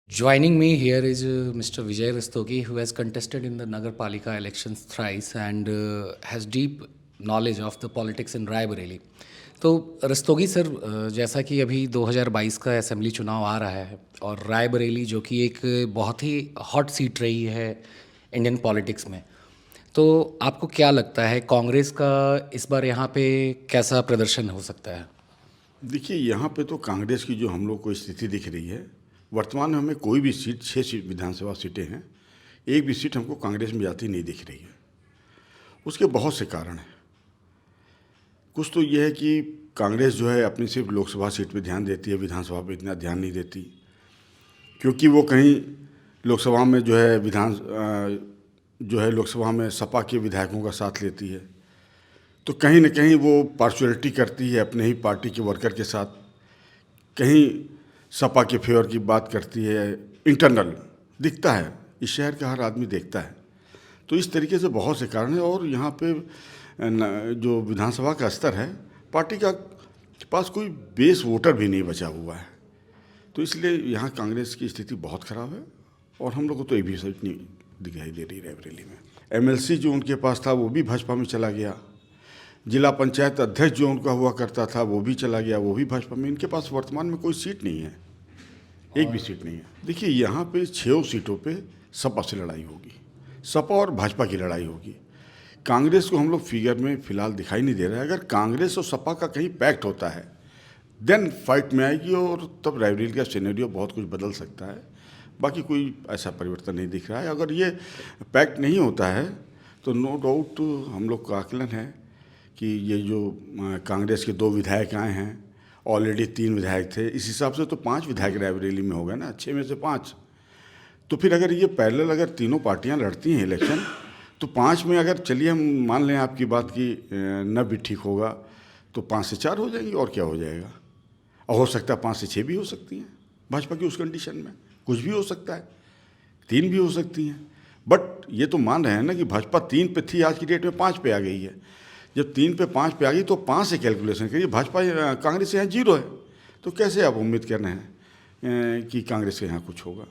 Joining me here is Mr. Vijay Rastogi, who has contested in the Nagar Palika elections thrice and has deep knowledge of the politics in Raebareli. तो Rastogi sir, जैसा कि अभी 2022 का assembly चुनाव आ रहा है और रायबरेली जो कि एक बहुत ही हॉट सीट रही है इंडियन पॉलिटिक्स में, तो आपको क्या लगता है कांग्रेस का इस बार यहाँ पे कैसा प्रदर्शन हो सकता है? देखिए, यहाँ पे तो कांग्रेस की जो हम लोग को स्थिति दिख रही है, वर्तमान में हमें कोई भी सीट 6 सीट विधानसभा सीटें हैं, एक भी सीट हमको कांग्रेस में जाती नहीं दिख रही है। उसके बहुत से कारण हैं। कुछ तो ये है कि कांग्रेस जो है अपनी सिर्फ लोकसभा सीट पे ध्यान देती है, विधानसभा पे इतना ध्यान नहीं देती, क्योंकि वो कहीं लोकसभा में जो है लोकसभा में सपा के विधायकों का साथ लेती है, तो कहीं न कहीं वो पार्शुअलिटी करती है अपने ही पार्टी के वर्कर के साथ, कहीं सपा के फेवर की बात करती है। इंटरनल दिखता है, इस शहर का हर आदमी देखता है। तो इस तरीके से बहुत से कारण हैं और यहाँ पे जो विधानसभा का स्तर है, पार्टी का के पास कोई बेस वोटर भी नहीं बचा हुआ है, तो इसलिए यहाँ कांग्रेस की स्थिति बहुत ख़राब है और हम लोग को तो एक भी सीट नहीं दिखाई दे रही रायबरेली में। एमएलसी जो उनके पास था वो भी भाजपा में चला गया, जिला पंचायत अध्यक्ष जो उनका हुआ करता था वो भी चला गया, वो भी भाजपा में। इनके पास वर्तमान में कोई सीट नहीं है, एक भी सीट नहीं है। देखिए, यहाँ पे 6 सीटों पे सपा से लड़ाई होगी, सपा और भाजपा की लड़ाई होगी। कांग्रेस को हम लोग फिगर में फिलहाल दिखाई नहीं दे रहा है। अगर कांग्रेस और सपा का कहीं पैक्ट होता है देन फाइट में आएगी और तब रायबरेली का सिनेरियो बहुत कुछ बदल सकता है। बाकी कोई ऐसा परिवर्तन नहीं दिख रहा है। अगर ये पैक्ट नहीं होता है तो नो डाउट हम लोग का आकलन है कि ये जो कांग्रेस के 2 विधायक आए हैं, ऑलरेडी 3 विधायक थे, इस हिसाब से तो 5 विधायक रायबरेली में हो गए ना, 6 में से 5। तो फिर अगर ये पैरेलल अगर तीनों पार्टियां लड़ती हैं इलेक्शन, तो 5 में अगर चलिए हम मान लें आपकी बात की न भी ठीक होगा तो 5 से 4 हो जाएंगी और क्या हो जाएगा। और हो सकता है 5 से 6 भी हो सकती हैं भाजपा की उस कंडीशन में, कुछ भी हो सकता है, 3 भी हो सकती हैं। बट ये तो मान रहे हैं ना कि भाजपा 3 पे थी, आज की डेट में 5 पे आ गई है। जब 3 पे 5 पे आ गई तो 5 से कैलकुलेशन करिए, भाजपा कांग्रेस यहाँ 0 है, तो कैसे आप उम्मीद कर रहे हैं कि कांग्रेस के यहाँ कुछ होगा।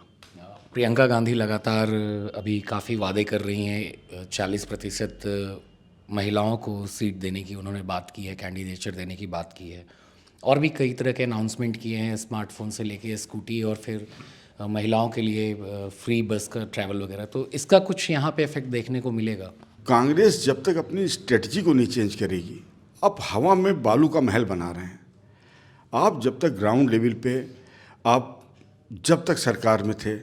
प्रियंका गांधी लगातार अभी काफ़ी वादे कर रही हैं, 40% महिलाओं को सीट देने की उन्होंने बात की है, कैंडिडेचर देने की बात की है, और भी कई तरह के अनाउंसमेंट किए हैं, स्मार्टफोन से लेके स्कूटी और फिर महिलाओं के लिए फ्री बस का ट्रैवल वगैरह। तो इसका कुछ यहाँ पे इफेक्ट देखने को मिलेगा? कांग्रेस जब तक अपनी स्ट्रेटजी को नहीं चेंज करेगी, अब हवा में बालू का महल बना रहे हैं। आप जब तक ग्राउंड लेवल पे, आप जब तक सरकार में थे,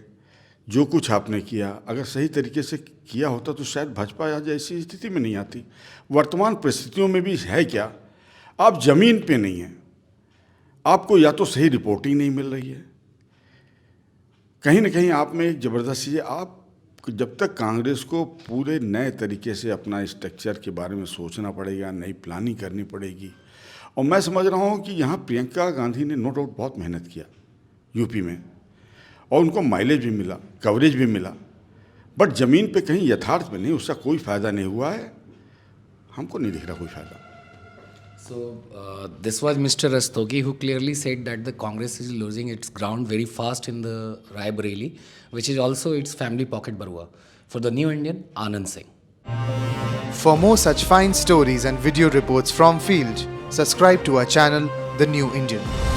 जो कुछ आपने किया अगर सही तरीके से किया होता तो शायद भाजपा आज ऐसी स्थिति में नहीं आती। वर्तमान परिस्थितियों में भी है क्या, आप ज़मीन पे नहीं हैं, आपको या तो सही रिपोर्टिंग नहीं मिल रही है, कहीं ना कहीं आप में एक ज़बरदस्ती है। आप जब तक कांग्रेस को पूरे नए तरीके से अपना स्ट्रक्चर के बारे में सोचना पड़ेगा, नई प्लानिंग करनी पड़ेगी। और मैं समझ रहा हूँ कि यहाँ प्रियंका गांधी ने नो डाउट बहुत मेहनत किया यूपी में और उनको माइलेज भी मिला, कवरेज भी मिला, बट ज़मीन पे कहीं यथार्थ में नहीं, उसका कोई फ़ायदा नहीं हुआ है, हमको नहीं दिख रहा कोई फ़ायदा। So this was Mr. Rastogi who clearly said that the Congress is losing its ground very fast in the Raebareli, which is also its family pocket barua. For the New Indian, Anand Singh. For more such fine stories and video reports from field, subscribe to our channel, The New Indian.